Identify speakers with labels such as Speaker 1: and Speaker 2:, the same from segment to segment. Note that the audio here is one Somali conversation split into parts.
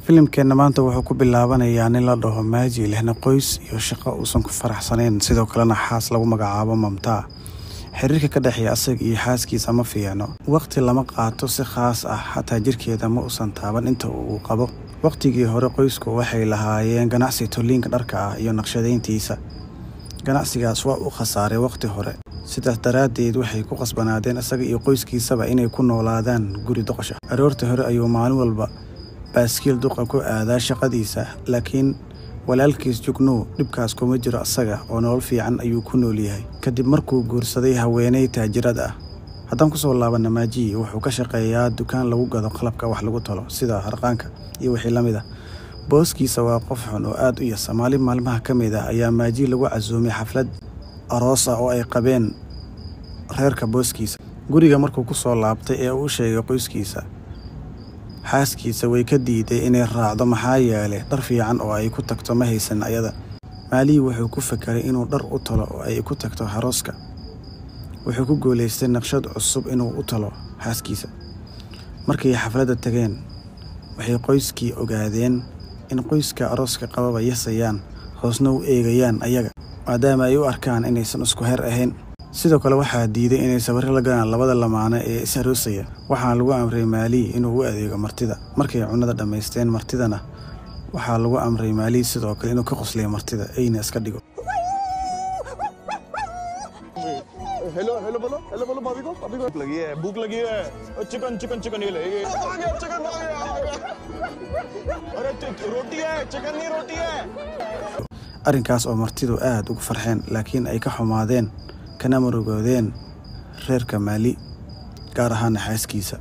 Speaker 1: filimkeena maanta wuxuu ku bilaabanayaa nin la dhaho Maaji lehna qoys iyo shaqo uusan ku faraxsanayn sidoo kalena xaas lagu magacaabo Mamtaa. xiriirka ka dhaxeeya asaga iyo xaaskiisa ma fiicno. waqti lama qaato si khaas ah xataa jirkeeda ma uusan taaban inta uu qabo. waqtigii hore qoysku waxay lahaayeen ganacsi toliinka dharka ah iyo naqshadeyntiisa. ganacsigaas waa u khasaaray waqti hore. sidaas daraadeed waxay ku qasbanaadeen asaga iyo qoyskiisaba inay ku noolaadaan guri doqosha. aroortii hore ayuu maalin walba baaskiil duqa ku aadaa shaqadiisa, laakiin walaalkiis Jugno dhibkaas kuma jiro asaga oo nolol fiican ayuu ku nool yahay kadib markuu guursaday haweeney taajirad ah. haddaan ku soo laabana Maaji wuxuu ka shaqeeyaa dukaan lagu gado qalabka wax lagu talo sida harqaanka iyo wixii la mid ah. booskiisa waa qof xun oo aad u yasa. maalmaha ka mid ah ayaa Maaji lagu casuumay xaflad aroos ah oo ay qabeen reerka booskiisa. guriga markuu ku soo laabtay ee uu sheegay qoyskiisa, xaaskiisa way ka diiday inay raacdo maxaa yeelay dhar fiican oo ay ku tagto ma haysan ayada. Maaji wuxuu ku fakaray inuu dhar u talo oo ay ku tagto arooska. wuxuu ku guuleystay naqshad cusub inuu u talo xaaskiisa. markii xafladda tageen waxay qoyskii ogaadeen in qoyska arooska qababa yasayaan hoosna u eegayaan ayaga maadaama ay u arkaan inaysan isku heer ahayn. sidoo kale waxaa diiday inay sawir la galaan labada lamaane ee is aroosaya. waxaa lagu amray Maaji inuu u adeego martida. markay cunada dhameysteen martidana waxaa lagu amray Maaji sidoo kale inuu ka qosliyo martida ayna iska dhigo.
Speaker 2: Hello बोलो भाभी को भूख लगी है चिकन ये ले आ गया चिकन आ गया अरे रोटी है चिकन नहीं रोटी है.
Speaker 1: arrinkaas oo martidu aad ugu farxeen laakiin ay ka xumaadeen kana murugoodeen reerka Maaji gaar ahaan xaaskiisa.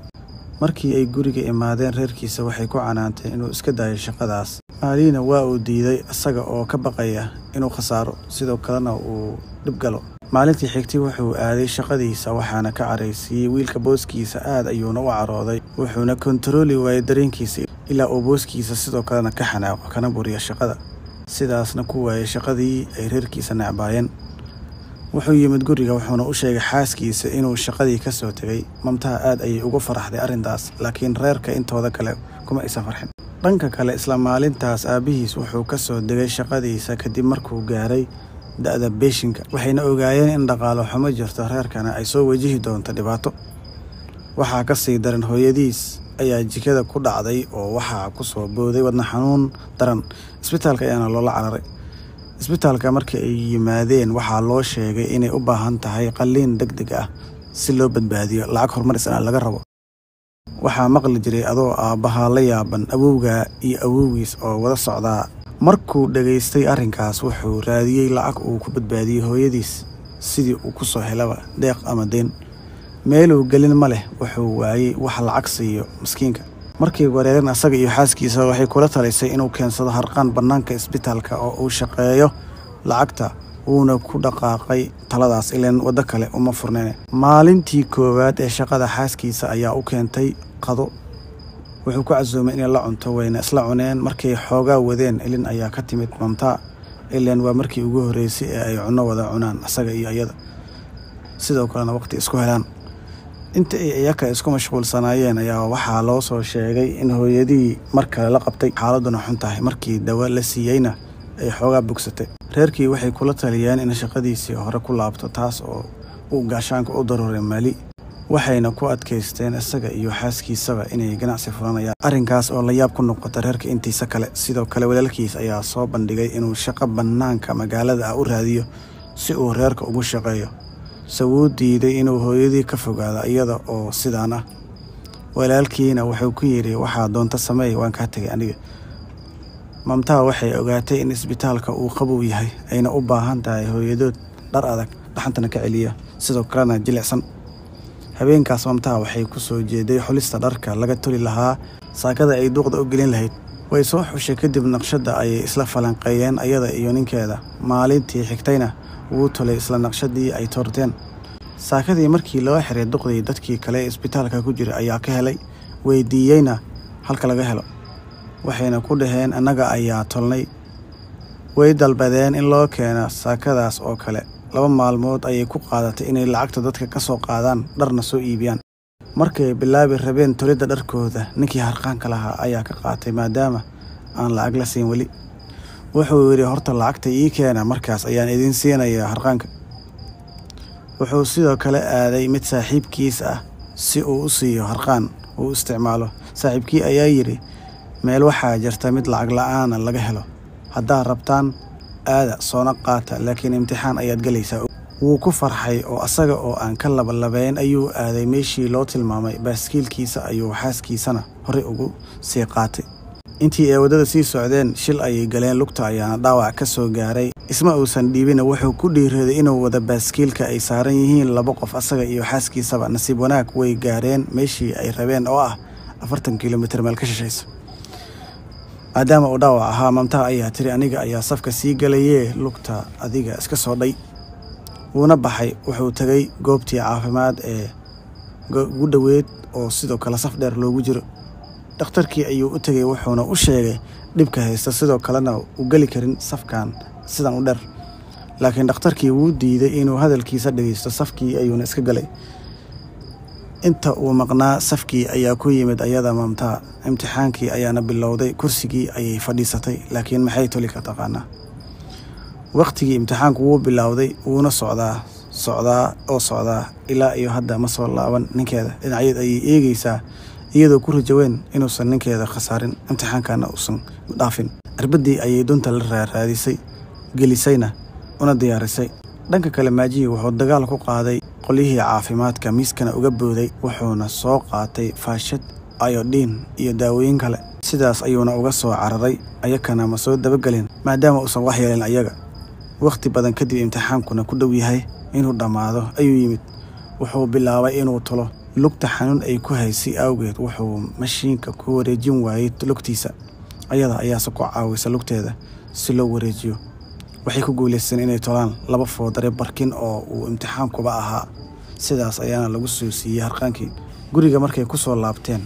Speaker 1: markii ay guriga imaadeen reerkiisa waxay ku canaanteen inuu iska daayo shaqadaas. Maajina waa uu diiday asaga oo ka baqaya inuu khasaaro sidoo kalena uu dhib galo. maalintii xigtay wuxuu aaday shaqadiisa waxaana ka caraysiyay wiilka booskiisa aad ayuuna u carooday. wuxuuna kontarooli waayay dareenkiisa ilaa uu booskiisa sidoo kalena ka xanaaqo kana buriyo shaqada, sidaasna ku waayay shaqadii ay reerkiisa nacbaayeen. wuxuu yimid guriga wuxuuna u sheegay xaaskiisa inuu shaqadii ka soo tagay. Mamtaa aad ayay ugu faraxday arrintaas, laakiin reerka intooda kale kuma aysan farxin. dhanka kale isla maalintaas aabihiis wuxuu ka soo degay shaqadiisa kadib markuu gaaray da'da beeshinka. waxayna ogaayeen in dhaqaale xumo jirto reerkana ay soo wajihi doonto dhibaato. waxaa ka sii daran hooyadiis ayaa jikada ku dhacday oo waxaa ku soo booday wadna xanuun daran. isbitaalka ayaana loola cararay. isbitaalka markii ay yimaadeen waxaa loo sheegay inay u baahan tahay qalliin degdeg ah si loo badbaadiyo lacag horumaris ah laga rabo. waxaa maqli jiray adoo aabbaha la yaaban awowga iyo awowgiis oo wada socdaa. markuu dhageystay arrinkaas wuxuu raadiyey lacag uu ku badbaadiyey hooyadiis sidii uu ku soo helaba deeq ama deen. meeluu gelin ma leh wuxuu waayey wax lacag siiyo miskiinka. markii wareereen asaga iyo xaaskiisa waxay kula talisay inuu keensado harqaan bannaanka isbitaalka oo uu shaqeeyo lacagta. wuuna ku dhaqaaqay taladaas ileen waddo kale uma furneen. maalintii koowaad ee shaqada xaaskiisa ayaa u keentay qado. wuxuu ku casuumay inay la cunto wayna isla cuneen. markay xoogaa wadeen ilin ayaa ka timid Mamtaa. ileen waa markii ugu horreysay ee ay cunno wada cunaan asaga iyo iyada, sidoo kalena waqti isku helaan. inta ay iyaka isku mashquulsanaayeen ayaa waxaa loo soo sheegay in hooyadii mar kale la qabtay, xaaladuna xun tahay. markii dawo la siiyeyna ay xoogaa bogsatay. reerkii waxay kula taliyeen in shaqadiisii hore ku laabto, taas oo uu gaashaanka u daruuray Maaji. waxayna ku adkaysteen isaga iyo xaaskiisaba inay ganacsi furanayaan. arrinkaas oo la yaab ku noqota reerka intiisa kale. sidoo kale walaalkiis ayaa soo bandhigay inuu shaqo bannaanka magaalada ah u raadiyo si uu reerka ugu shaqeeyo. sawuu diiday inuu hooyadii ka fogaado iyada oo sidaan ah. walaalkiina wuxuu ku yidhi waxaa doonta sameey, waan kaa tegay aniga. Mamtaa waxay ogaatay in isbitaalka uu qabow yahay ayna u baahan tahay hooyadood dhar adag dhaxantana ka celiya sidoo kalena jilicsan. habeenkaas Mamtaa waxay ku soo jeeday xulista dharka laga toli lahaa saakada ay duqda u gelin lahayd. way soo xushay kadib naqshadda ayay isla falanqeeyeen ayada iyo ninkeeda. maalintii xigtayna wuu tolay isla naqshadii ay toorteen. saakadii markii loo xiray duqdii dadkii kale ee isbitaalka ku jira ayaa ka helay. weydiiyeyna halka laga helo. waxayna ku dhaheen annaga ayaa tolnay. way dalbadeen in loo keeno saakadaas oo kale. 2 maalmood ayay ku qaadatay inay lacagta dadka ka soo qaadaan dharna soo iibiyaan. markay bilaabi rabeen tolida dharkooda ninkii harqaanka lahaa ayaa ka qaatay maadaama aan lacag la siin weli. Wuxuu yiri horta lacagta ii keena markaas ayaan idin siinayaa harqaanka. Wuxuu sidoo kale aaday mid saaxiibkiis ah si uu u siiyo harqaan uu isticmaalo. Saaxiibkii ayaa yiri meel waxaa jirta mid lacag la'aan laga helo. Haddaa rabtaan aada soona qaata laakiin imtixaan ayaad galaysaa. Wuu ku farxay oo asaga oo aan ka labalabeyn ayuu aaday meeshii loo tilmaamay. Baaskiilkiisa ayuu xaaskiisana hore ugu sii qaatay. Intii ay wadada sii socdeen shil ayay galeen. Lugta ayaana dhaawac ka soo gaaray. Isma uusan dhiibin, wuxuu ku dhiirraday inuu wada baaskiilka ay saaran yihiin 2 qof asaga iyo xaaskiisaba. Nasiib wanaag way gaareen meeshii ay rabeen oo ah 40 kilomitir meel ka shishaysa. maadaama uu dhaawac ahaa, mamtaa ayaa tiri aniga ayaa safka sii galayee lugta adiga iska soo dhay. wuuna baxay. Wuxuu tagay goobtii caafimaad ee ugu dhoweed oo sidoo kale saf dheer loogu jiro. dhakhtarkii ayuu u tagay wuxuuna u sheegay dhibka haysta, sidoo kalena u gali karin safkan sidan u dheer. laakiin dhakhtarkii wuu diiday inuu hadalkiisa dhageysto. Safkii ayuuna iska galay. inta uu maqnaa safkii ayaa ku yimid ayada mamtaa. imtixaankii ayaana bilowday. kursigii ayay fadhiisatay, laakiin maxay toli ka taqaanaa. waqtigii imtixaanku wuu bilowday, wuuna socdaa ilaa iyo hadda ma soo laaban ninkeeda. dhinacyada ayay eegaysaa iyadoo ku rajaweyn inuusan ninkeeda khasaarin, imtixaankana uusan dhaafin. cirbadii ayay dunta la raadisay, gelisayna una diyaarisay. dhanka kale Maaji wuxuu dagaal ku qaaday qolyihii caafimaadka, miiskana uga booday. wuxuuna soo qaatay faashad, iodine iyo daawooyin kale. sidaas ayuuna uga soo cararay. ayakana ma soo dabagelin maadaama uusan wax yeelin ayaga. waqti badan kadib imtixaankuna ku dhow yahay inuu dhammaado ayuu yimid. wuxuu bilaabay inuu tolo. lugta xanuun ay ku haysay awgeed wuxuu mashiinka ku wareejin waayay lugtiisa. ayada ayaase ku caawisa lugteeda si loo wareejiyo. waxay ku guuleysteen inay tolaan 2 foodare barkin oo uu imtixaankuba ahaa. sidaas ayaana lagu soo siiyey harqaankii. guriga markay ku soo laabteen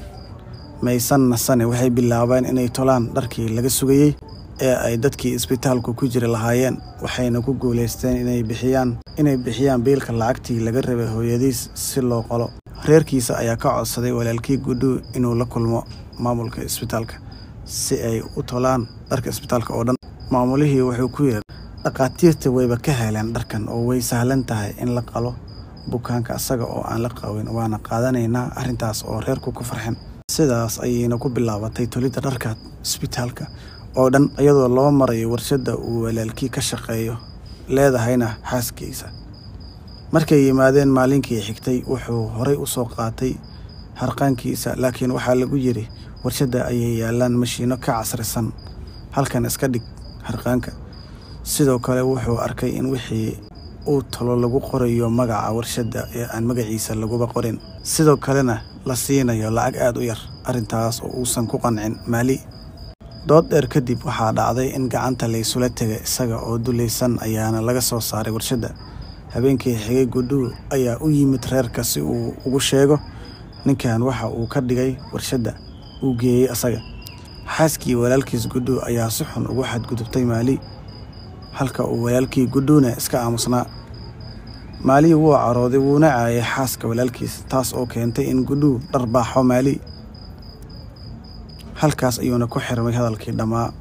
Speaker 1: maysan nasane waxay bilaabeen inay tolaan dharkii laga sugayey ee ay dadkii isbitaalku ku jiri lahaayeen. waxayna ku guuleysteen inay bixiyaan biilka lacagtii laga rabay hooyadiis si loo qolo. reerkiisa ayaa ka codsaday walaalkii Guduu inuu la kulmo maamulka isbitaalka si ay u tolaan dharka isbitaalka oo dhan. maamulihii wuxuu ku yiri dhaqaatiirta wayba ka heleen dharkan oo way sahlan tahay in la qalo bukaanka asaga oo aan la qawin. waana qaadanaynaa arrintaas oo reerku ku farxeen. sidaas ayayna ku bilaabatay tolida dharka isbitaalka oo dhan, iyadoo loo marayo warshada uu walaalkii ka shaqeeyo leedahayna xaaskiisa. markay yimaadeen maalinkii xigtay wuxuu horay u soo qaatay harqaankiisa, laakiin waxaa lagu yiri warshada ayay yaalaan mashiino ka casrisan, halkan iska dhig harqaanka. sidoo kale wuxuu arkay in wixii uu talo lagu qorayo magaca warshada ee aan magaciisa laguba qorin, sidoo kalena la siinayo lacag aad u yar. arrintaas oo uusan ku qancin Maali. dood dheer kadib waxaa dhacday in gacanta la isula tagay, isaga oo dulaysan ayaana laga soo saaray warshada. habeenkii xigay Guduu ayaa u yimid reerka si uu ugu sheego ninkan waxa uu ka dhigay warshada uu geeyey asaga. xaaskii walaalkiis Guduu ayaa si xun ugu xadgudubtay Maali, halka uu walaalkii Guduuna iska aamusnaa. Maali wuu carooday, wuuna caayay xaaska walaalkiis, taas oo keentay in Guduu dharbaaxo Maali. halkaas ayuuna ku xirmay hadalkii dhammaa.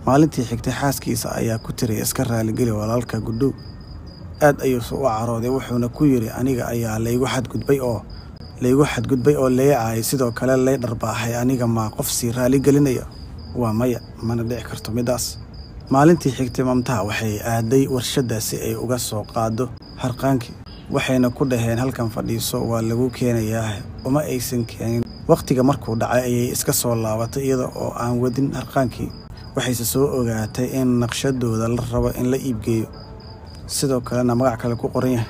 Speaker 1: maalintii xigtay xaaskiisa ayaa ku tiray iska raaligeli walaalka Guduu. aad ayuu u carooday, wuxuuna ku yiri aniga ayaa laygu xadgudbay oo leeyahay, sidoo kale lay dharbaaxay. aniga ma qof si raali gelinaya? waa maya, mana dhici karto midaas. maalintii xigtay mamtaa waxay aaday warshada si ay uga soo qaado harqaankii. waxayna ku dhaheen halkan fadhiiso, waa lagu keenayaa. uma aysan keenin. waqtiga markuu dhacay ayay iska soo laabatay iyada oo aan wadin harqaankii. waxayse soo ogaatay in naqshadooda la rabo in la iibgeeyo, sidoo kalena magac kale ku qoran yahay.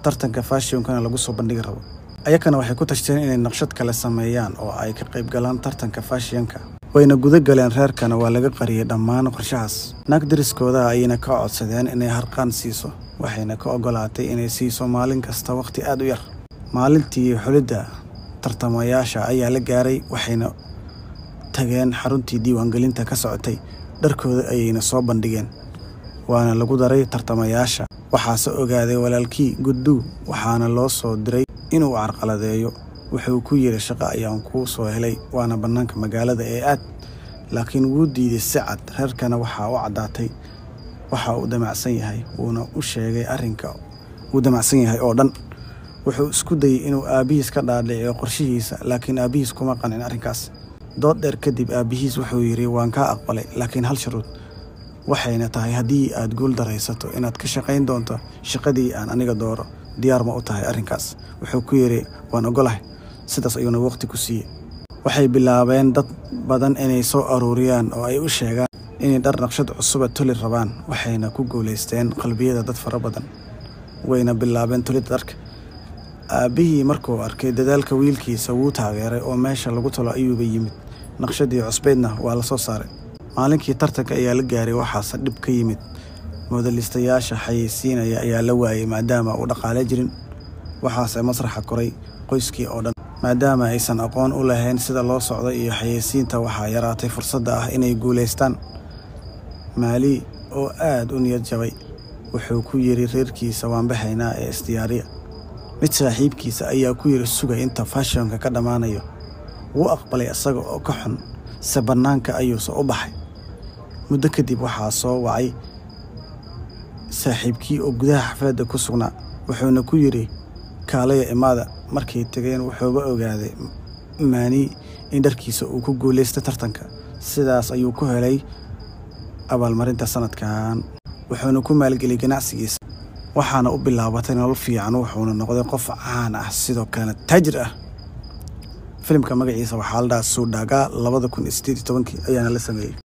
Speaker 1: tartanka fashionkana lagu soo bandhigi rabo. ayakana waxay ku tashteen inay naqshad kale sameeyaan oo ay ka qayb galaan tartanka fashionka. wayna guda galeen. reerkana waa laga qariyay dhammaan qorshahaas. naag dariskooda ayayna ka codsadeen inay harqaan siiso, waxayna ka ogolaatay inay siiso maalin kasta waqti aad u yar. maalintii xulidda tartamayaasha ayaa la gaaray. waxayna tageen xaruntii diiwaangelinta ka socotay. dharkooda ayayna soo bandhigeen, waana lagu daray tartamayaasha. waxaase ogaaday walaalkii Guduu, waxaana loo soo diray inuu carqaladeeyo. wuxuu ku yiri shaqo ayaan kuu soo helay, waana bannaanka magaalada ee aad. laakiin wuu diiday si cad. Reerkana waxaa u caddaatay waxa uu damacsan yahay, wuuna u sheegay arrinka uu damacsan yahay oo dhan. wuxuu isku dayay inuu aabihiis ka dhaadhiciyo qorshihiisa, laakiin aabihiis kuma qancin arrinkaas. dood dheer kadib aabihiis wuxuu yidhi waan kaa aqbalay, laakiin hal shuruud, waxayna tahay haddii aad guul daraysato inaad ka shaqayn doonto shaqadii aan aniga dooro. diyaar ma u tahay arrinkaas? Wuxuu ku yidhi waan ogolahay. sidaas ayuuna waqti ku siiyey. waxay bilaabeen dad badan inay soo aruuriyaan oo ay u sheegaan inay dhar naqshad cusuba toli rabaan, waxayna ku guulaysteen qalbiyada dad fara badan. wayna bilaabeen tolid dharka. aabihii markuu arkay dadaalka wiilkiisa wuu taageeray oo meesha lagu tolo ayuuba yimid. naqshadii cusbeedna waa la soo saaray. maalinkii tartanka ayaa la gaaray, waxaase dhib ka yimid. moodalistayaasha xayeysiinaya ayaa la waayay maadaama uu dhaqaale jirin. waxaase masraxa koray qoyskii oo dhan. maadaama aysan aqoon u lahayn sida loo socdo iyo xayeysiinta, waxaa yaraatay fursadda ah inay guulaystaan. maali oo aad u niyad jabay wuxuu ku yidhi reerkiisa waan baxaynaa ee isdiyaariya. mid saaxiibkiisa ayaa ku yidhi suga inta fashionka ka dhammaanayo. wuu aqbalay isaga oo ka xun, se bannaanka ayuuse u baxay. muddo kadib waxaa soo wacay saaxiibkii oo gudaha xafladda ku sugnaa, wuxuuna ku yidhi kaalaya imaada. markay tageen wuxuuba ogaaday maani in dharkiisa uu ku guulaystay tartanka. sidaas ayuu ku helay abaalmarinta sanadkan, wuxuuna ku maalgeliyay ganacsigiisa, waxaana u bilaabatay nolol fiican. wuxuuna noqday qof caan ah sidoo kalena taajir ah. filimka magaciisa waxaa la dhahaa Sudaga 2018 ayaana la sameeyay.